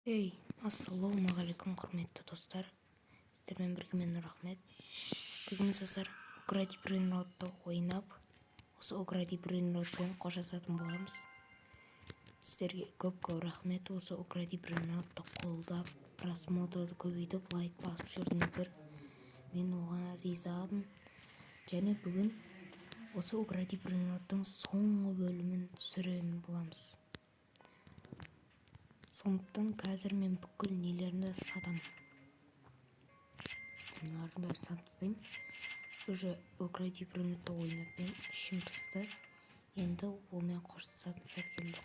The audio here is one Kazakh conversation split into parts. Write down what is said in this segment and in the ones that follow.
Ассалаумағалейкум құрметті достар. Сіздермен бірге мен Нұрахмет. Бүгін достар Укради Брейнротты ойнап, осы Укради Брейнротпен қоштасатын боламыз. Сіздерге көп рахмет. Осы Укради Брейнротты қолдап, просмотрды көбейтіп, лайк басып жүрдіңіздер. Мен оған ризамын. Және бүгін осы Укради Брейнроттың соңғы бөлімін түсіретін боламыз. Сондықтан қазір мен бүкіл нелерімді сатам. Бұлардың бәрін сатып тастаймын. Уже Укради Брейнротты ойнап мен ішім пысты. Енді онымен қоштасатын сәт келді.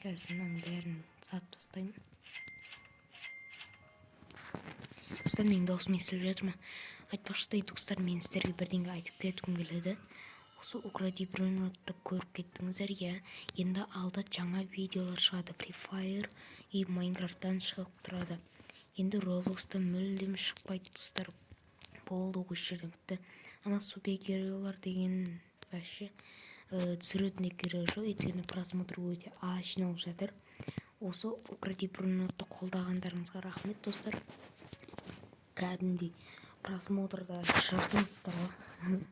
Қазір мынаның бәрін сатып тастаймын. Достар, менің даусым естіліп жатыр ма? Айтпақшыдай достар, мен сіздерге бірдеңе айтып кеткім келеді. Осы Укради Брейнротты көріп кеттіңіздер, енді алда жаңа видеолар шығады. Free Fire и Майнкрафттан шығып тұрады. Енді Roblox'та мүлдем шықпайды достар. Болды, осы жерден бітті. Ана супергеройлар деген бәші түсіретіне керегі жоқ, өйткені просмотр өте аз жиналып жатыр. Осы Укради Брейнротты қолдағандарыңызға рахмет достар. Кәдімгідей просмотрда жырдыңыздар ғой.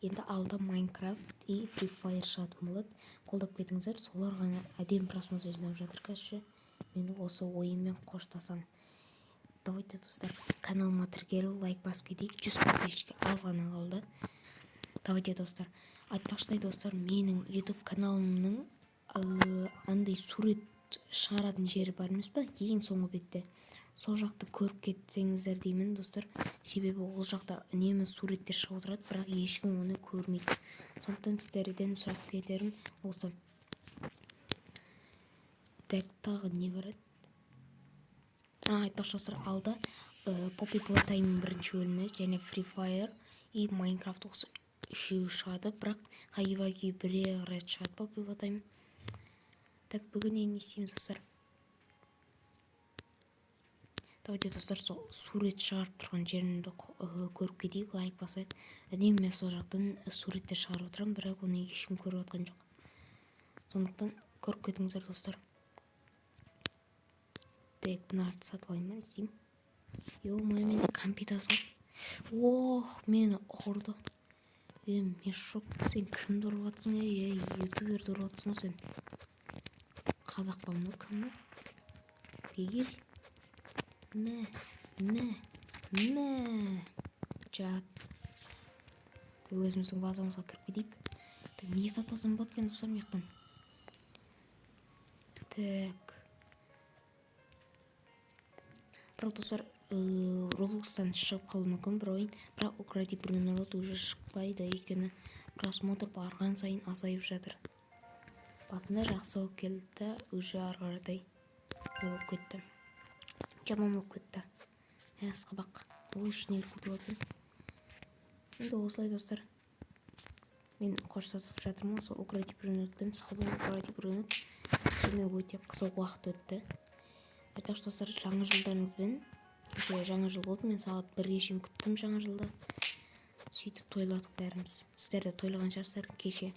Енді алда Майнкрафт и Free Fire шығатын болады. Қолдап кетіңіздер, солар ғана әдемі просмотр жинап жатыр. Қазір мен осы ойынмен қоштасам. Давайте достар, каналыма тіркеліп, лайк басып кетейік. 100 подписчикке аз ғана қалды. Давайте достар, айтпақшыдай достар, менің YouTube каналымның андай сурет шығаратын жері бар емес па? Ең соңғы бетте. Сол жақты көріп кетсеңіздер деймін достар. Себебі ол жақта үнемі суреттер шығып отырады, бірақ ешкім оны көрмейді. Сондықтан сіздерден сұрап кетерім осы. Тағы не бар еді? Айтпақшы достар, алда Poppy Playtime бірінші бөлімі және Free Fire и Майнкрафт осы үшеуі шығады, бірақ Хайваги бір рет шығады Poppy Playtime. Так, бүгін не істейміз достар? Давайте достар, сол сурет шығарып тұрған жерімді көріп кетейік, лайк басайық. Әдемі мен сол жақтан суреттер шығарып отырамын, бірақ оны ешкім көріп отқан жоқ. Сондықтан көріп кетіңіздер достар. Тек бұнарды сатып алайын ба, істеймін. Менде компьютер. Мені ұрды. Мен шок. Сен кімді ұрып жатсың? Ютуберді ұрып жатсың ғой сен. Қазақ ба мынау, кім? Егер жат. Өзіміздің базамызға кіріп кетейік. Не сатасың болады екен достар мектен? Так. Бірақ достар, Roblox'тан шығып қалуы мүмкін бір ойын. Бірақ Укради Брейнротты уже шықпайды, өйткені просмотр барған сайын азайып жатыр. Басында жақсы болып келді, уже арғардай болып кетті. Жаман болып кетті. Қабақ. Ол үшін еркеті өтін. Енді осылай достар. Мен қоштасып жатырмын осы Укради Брейнротпен. Сау Укради Брейнрот. Мен өте қызық уақыт өтті. Айтпақшы достар, жаңа жылдарыңызбен. Жаңа жыл болды, мен сағат 1-ге шейін күттім жаңа жылда. Сөйтіп тойладық бәріміз. Сіздер де тойлаған шығарсыздар кеше.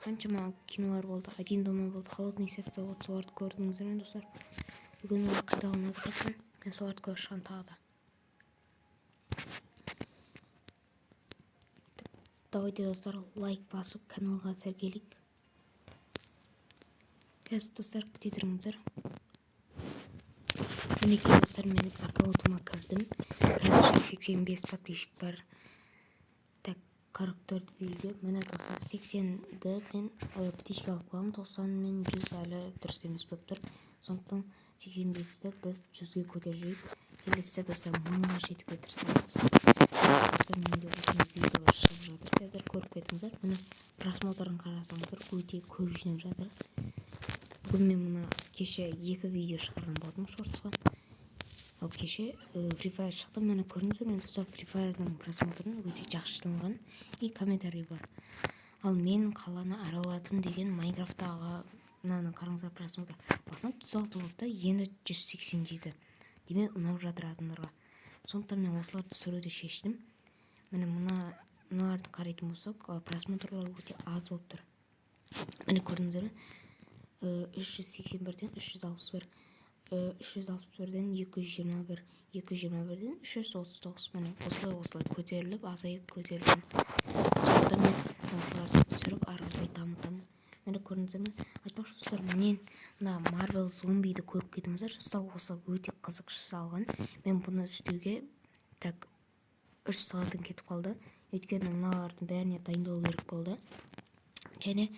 Қаншама кинолар болды, Один дома болды, Холодный сердце болды, соларды көрдіңіздер ме достар? Бүгін олар қайталанады қайтқан, мен соларды көріп шығам тағы да. Давайте достар, лайк басып каналға тіркелейік. Қазір достар, күте тұрыңыздар. Мінекей достар, мен аккаунтыма кірдім. Қазір 85 подписчик бар. Так, 44 видео. Міне достар, 80-ді мен птичка алып қоямын, 90 мен 100 әлі дұрыс емес болып тұр. Сондықтан 85-ді біз 100-ге көтерейік. Келесі достар, 1000-ға жетуге тырысамыз. Достар, менде осындай видеолар шығып жатыр. Қазір көріп кетіңіздер. Міне просмотрын қарасаңыздар, өте көп жинап жатыр. Бүгін мен мына кеше 2 видео шығарған болдым шортсқа. Ал кеше Free Fire шықты. Мені көріңіздер, мен достар Free Fire'ның просмотрын өте жақсы жиналған и комментарий бар. Ал мен қаланы араладым деген Майнкрафттағы мынаны қараңыздар просмотр. Басынан 36 болды, енді 187. Демек ұнап жатыр адамдарға. Сондықтан мен осыларды түсіруді шештім. Міне мыналарды қарайтын болсақ, просмотрлар өте аз болып тұр. Міне көрдіңіздер ме? 381-ден 361, 361-ден 221, 221-ден 339. Міне осылай көтеріліп, азайып көтерілген. Сондықтан мен осыларды түсіріп, ары қарай дамытамын. Міне көрдіңіздер ме? Айтпақшы достар, менен мына Marvel зомбиді көріп кетіңіздер. Достар, осы өте қызық жасалған. Мен бұны істеуге так 3 сағаттан кетіп қалды. Өйткені мыналардың бәріне дайындалу керек болды. Және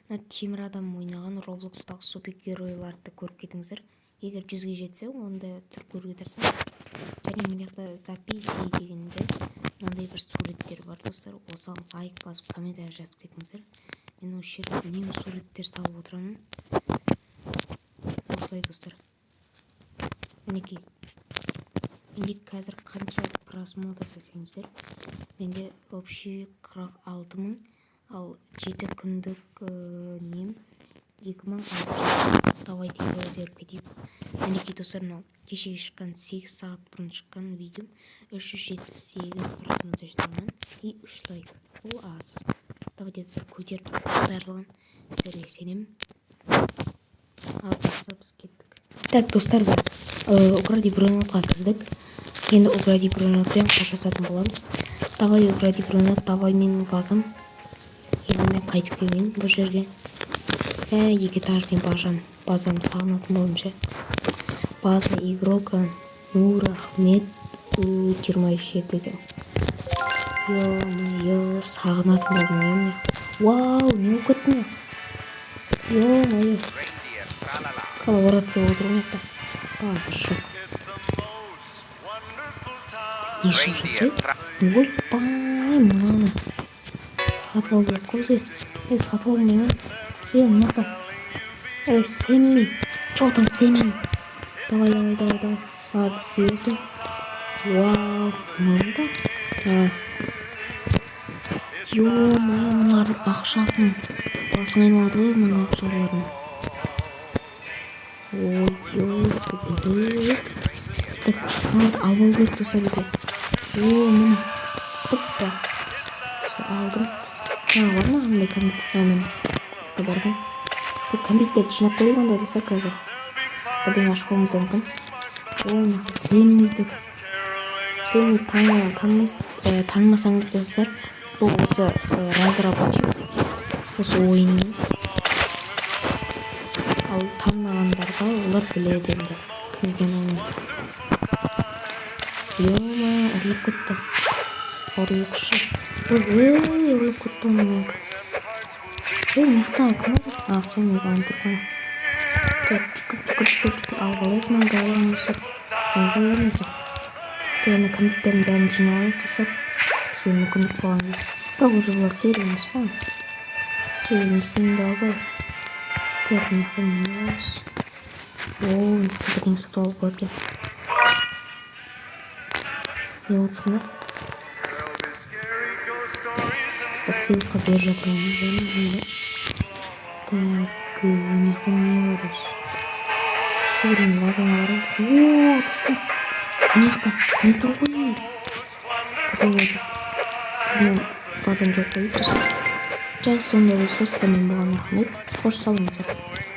мына темір адам ойнаған Roblox'тағы супергеройларды көріп кетіңіздер. Егер 100-ге жетсе, онда түсіріп көруге тырысамын. Және мына жақта записи дегенде мынандай бір суреттер бар, достар. Осыған лайк басып, комментарий жазып кетіңіздер. Мен осы жерде үнемі суреттер салып отырамын. Осылай, достар. Мінекей. Менде қазір қанша просмотр десеңіздер, менде вообще 46 000, ал 7 күндік нем 2600. Давай деп көтеріп кетейік. Мінекей достар, мынау кешегі шыққан 8 сағат бұрын шыққан видео 378 просмотр жеткен и 3 лайк. Ол аз. Давайте достар, көтеріп барлығын сіздерге сенемін. Ал басып кеттік. Так, достар, біз Укради Брунотқа кірдік. Енді Укради Брунотпен қоштасатын боламыз. Давай Укради Брунот, давай менің базам. Енді мен қайтып келмеймін бұл жерге. Екетажден базам сағынатын болымша. База игрока Нур Ахмет 27 екен. Ё-моё, сағынатын болдым мен. Вау, не оқыттың? Ё-моё. Коллаборация отыру мекті. База шок. Не шығып жатыр? Ойпай, мынаны. Сатып алды жоқ көзі. Сатып алмаймын. Мынақта. Сэмми. Чё там Сэмми? Давай. Арды сиверсің. Вау, мынада. Ё-моё, мыналардың ақшасын. Басың айналады ғой мына ақшалардың. Ой. Так, алып керек достар бізде. Міне. Тұппа. Алдым. Бар ма андай компьютер? Мен барған. Компьютерді жинап көрейік онда достар қазір. Бірден ашып қолымыз мүмкін. Мынақты Сэмми тұр. Сэмми танымасаңыз достар, бұл осы разработчик. Осы ойынның. Ал танымағандарға олар біледі енді. Кім екен оның. Ё-ма, ұрлып кетті. Ұрлықшы. Ұрлып кетті оның. Мақтан кім еді? Сэмми бағын тұрған. Жүкір. Алып алайық мен барлығын өсіп. Алып алайық. Ана компьютердің бәрін жинап алайық достар. Сен мүмкіндік болған кезде. Бірақ уже бұлар керек емес па? Несін де алып алайық. Так, мынақта не емес. Бірдеңе сатып алып болады екен. Не отырсыңдар? Ссылка беріп жатырмын. Так, мынақта не бар осы? Көрін лазаны барайық. Достар. Мынақта не тұр ғой? Мен базам жоқ қойып тұрсам. Жақсы, сонда достар, сіздермен болған рахмет. Қош салыңыздар.